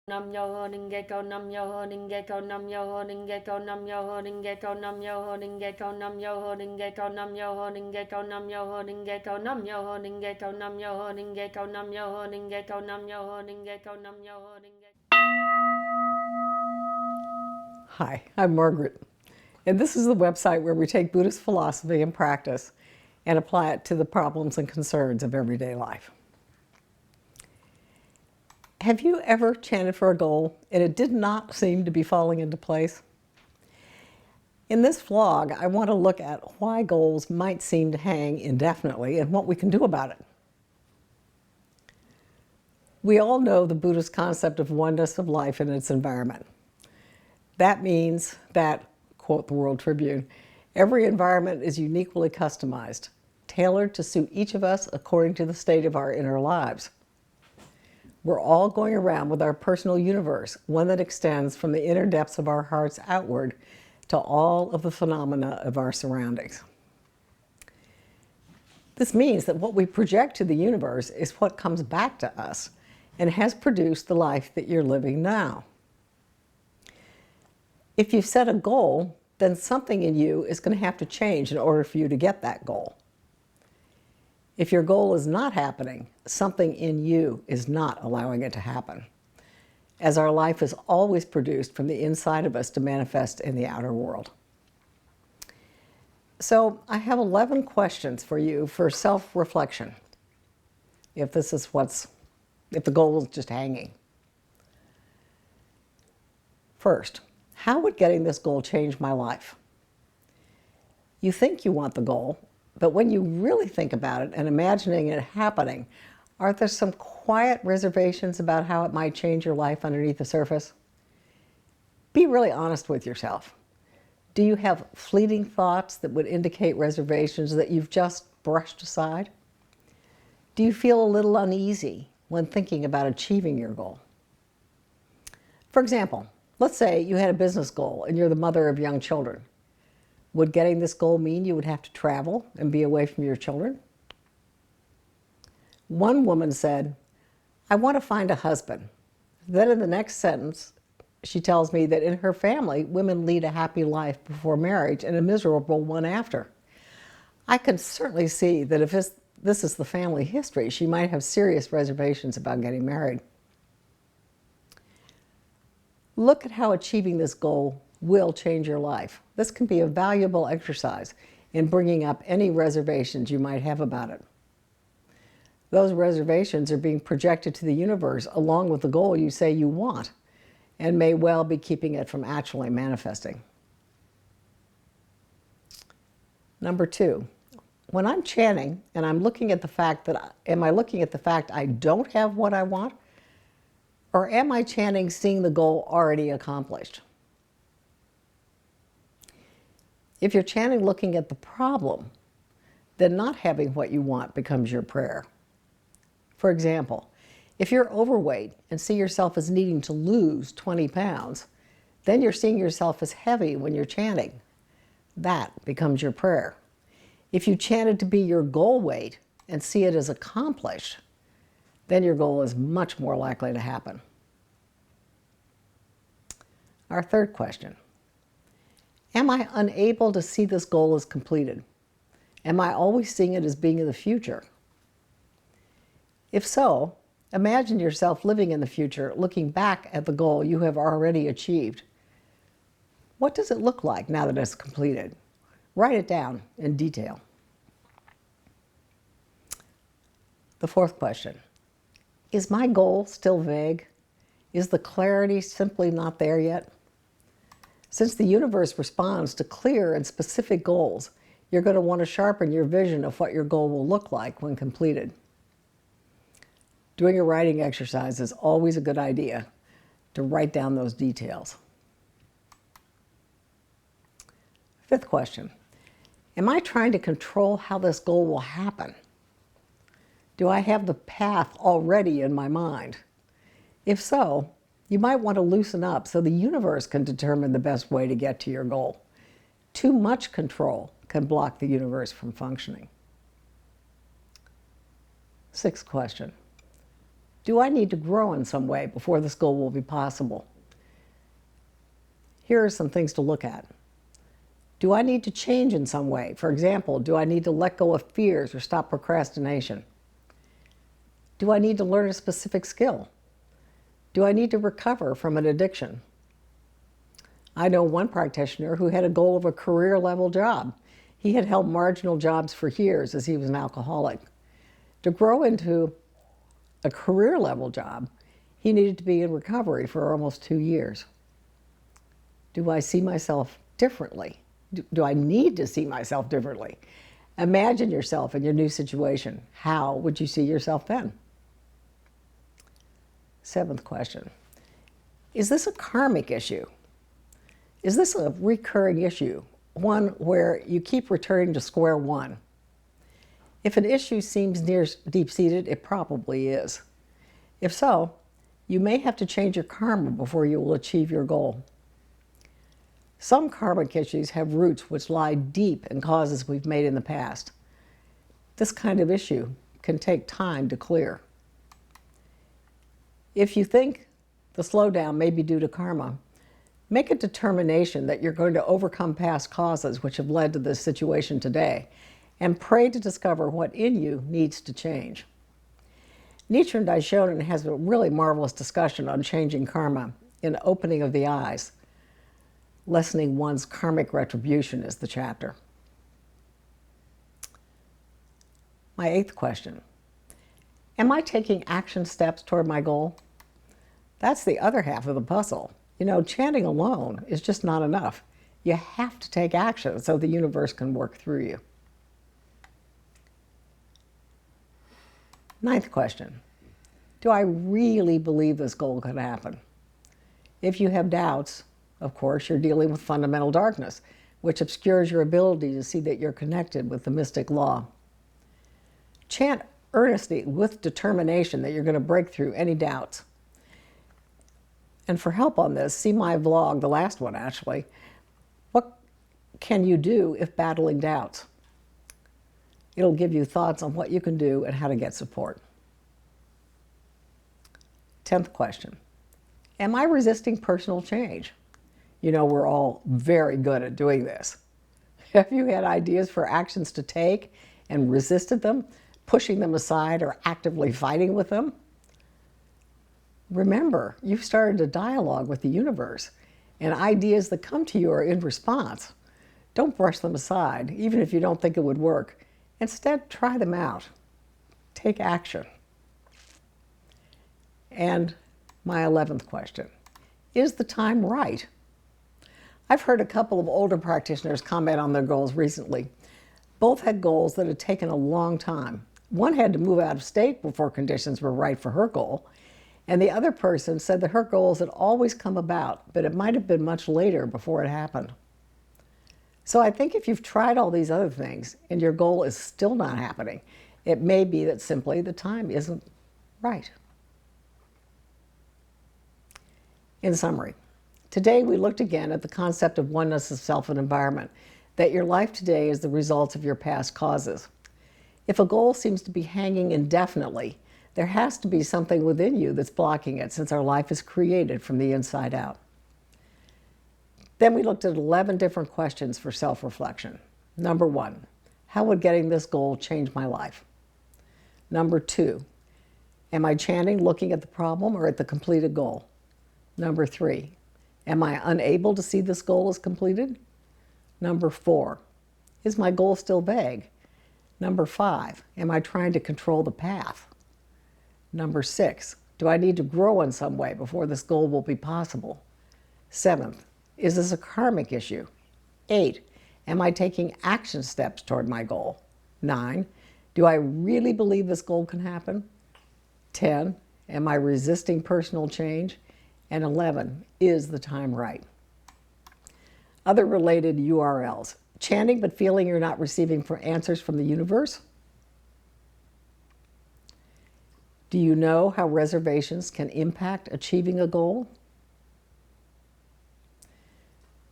Nam-myoho-renge-kyo, Nam-myoho-renge-kyo, Nam-myoho-renge-kyo, Nam-myoho-renge-kyo, Nam-myoho-renge-kyo, Nam-myoho-renge-kyo, Nam-myoho-renge-kyo, Nam-myoho-renge-kyo, Nam-myoho-renge-kyo, Nam-myoho-renge-kyo, Nam-myoho-renge-kyo, Nam-myoho-renge-kyo, Nam-myoho-renge-kyo. Hi, I'm Margaret, and this is the website where we take Buddhist philosophy and practice and apply it to the problems and concerns of everyday life. Have you ever chanted for a goal and it did not seem to be falling into place? In this vlog, I want to look at why goals might seem to hang indefinitely and what we can do about it. We all know the Buddhist concept of oneness of life and its environment. That means that, quote the World Tribune, every environment is uniquely customized, tailored to suit each of us according to the state of our inner lives. We're all going around with our personal universe, one that extends from the inner depths of our hearts outward to all of the phenomena of our surroundings. This means that what we project to the universe is what comes back to us and has produced the life that you're living now. If you set a goal, then something in you is going to have to change in order for you to get that goal. If your goal is not happening, something in you is not allowing it to happen, as our life is always produced from the inside of us to manifest in the outer world. So I have 11 questions for you for self-reflection, if the goal is just hanging. First, how would getting this goal change my life? You think you want the goal, but when you really think about it and imagining it happening, aren't there some quiet reservations about how it might change your life underneath the surface? Be really honest with yourself. Do you have fleeting thoughts that would indicate reservations that you've just brushed aside? Do you feel a little uneasy when thinking about achieving your goal? For example, let's say you had a business goal and you're the mother of young children. Would getting this goal mean you would have to travel and be away from your children? One woman said, "I want to find a husband." Then in the next sentence, she tells me that in her family, women lead a happy life before marriage and a miserable one after. I can certainly see that if this is the family history, she might have serious reservations about getting married. Look at how achieving this goal will change your life. This can be a valuable exercise in bringing up any reservations you might have about it. Those reservations are being projected to the universe along with the goal you say you want, and may well be keeping it from actually manifesting. Number 2, when I'm chanting and I'm looking at the fact am I looking at the fact I don't have what I want? Or am I chanting seeing the goal already accomplished? If you're chanting looking at the problem, then not having what you want becomes your prayer. For example, if you're overweight and see yourself as needing to lose 20 pounds, then you're seeing yourself as heavy when you're chanting. That becomes your prayer. If you chanted to be your goal weight and see it as accomplished, then your goal is much more likely to happen. Our third question. Am I unable to see this goal as completed? Am I always seeing it as being in the future? If so, imagine yourself living in the future, looking back at the goal you have already achieved. What does it look like now that it's completed? Write it down in detail. The fourth question. Is my goal still vague? Is the clarity simply not there yet? Since the universe responds to clear and specific goals, you're going to want to sharpen your vision of what your goal will look like when completed. Doing a writing exercise is always a good idea to write down those details. Fifth question. Am I trying to control how this goal will happen? Do I have the path already in my mind? If so, you might want to loosen up so the universe can determine the best way to get to your goal. Too much control can block the universe from functioning. Sixth question. Do I need to grow in some way before this goal will be possible? Here are some things to look at. Do I need to change in some way? For example, do I need to let go of fears or stop procrastination? Do I need to learn a specific skill? Do I need to recover from an addiction? I know one practitioner who had a goal of a career-level job. He had held marginal jobs for years as he was an alcoholic. To grow into a career-level job, he needed to be in recovery for almost 2 years. Do I see myself differently? Do I need to see myself differently? Imagine yourself in your new situation. How would you see yourself then? 7th question. Is this a karmic issue? Is this a recurring issue? One where you keep returning to square one? If an issue seems near deep-seated, it probably is. If so, you may have to change your karma before you will achieve your goal. Some karmic issues have roots which lie deep in causes we've made in the past. This kind of issue can take time to clear. If you think the slowdown may be due to karma, make a determination that you're going to overcome past causes which have led to this situation today, and pray to discover what in you needs to change. Nichiren Daishonin has a really marvelous discussion on changing karma in Opening of the Eyes. Lessening one's karmic retribution is the chapter. My 8th question. Am I taking action steps toward my goal? That's the other half of the puzzle. You know, chanting alone is just not enough. You have to take action so the universe can work through you. 9th question. Do I really believe this goal could happen? If you have doubts, of course, you're dealing with fundamental darkness, which obscures your ability to see that you're connected with the mystic law. Chant earnestly with determination that you're going to break through any doubts. And for help on this, see my vlog, the last one actually. What can you do if battling doubts? It'll give you thoughts on what you can do and how to get support. 10th question. Am I resisting personal change? You know, we're all very good at doing this. Have you had ideas for actions to take and resisted them, pushing them aside or actively fighting with them? Remember, you've started a dialogue with the universe, and ideas that come to you are in response. Don't brush them aside, even if you don't think it would work. Instead, try them out. Take action. And my 11th question. Is the time right? I've heard a couple of older practitioners comment on their goals recently. Both had goals that had taken a long time. One had to move out of state before conditions were right for her goal, and the other person said that her goals had always come about, but it might have been much later before it happened. So I think if you've tried all these other things and your goal is still not happening, it may be that simply the time isn't right. In summary, today we looked again at the concept of oneness of self and environment, that your life today is the result of your past causes. If a goal seems to be hanging indefinitely, there has to be something within you that's blocking it, since our life is created from the inside out. Then we looked at 11 different questions for self-reflection. Number 1, how would getting this goal change my life? Number 2, am I chanting looking at the problem or at the completed goal? Number 3, am I unable to see this goal as completed? Number 4, is my goal still vague? Number 5, am I trying to control the path? Number 6, do I need to grow in some way before this goal will be possible? 7th, is this a karmic issue? 8, am I taking action steps toward my goal? 9, do I really believe this goal can happen? 10, am I resisting personal change? And 11, is the time right? Other related URLs. Chanting but feeling you're not receiving answers from the universe? Do you know how reservations can impact achieving a goal?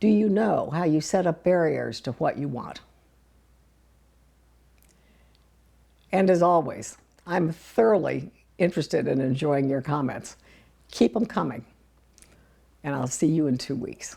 Do you know how you set up barriers to what you want? And as always, I'm thoroughly interested in enjoying your comments. Keep them coming. And I'll see you in 2 weeks.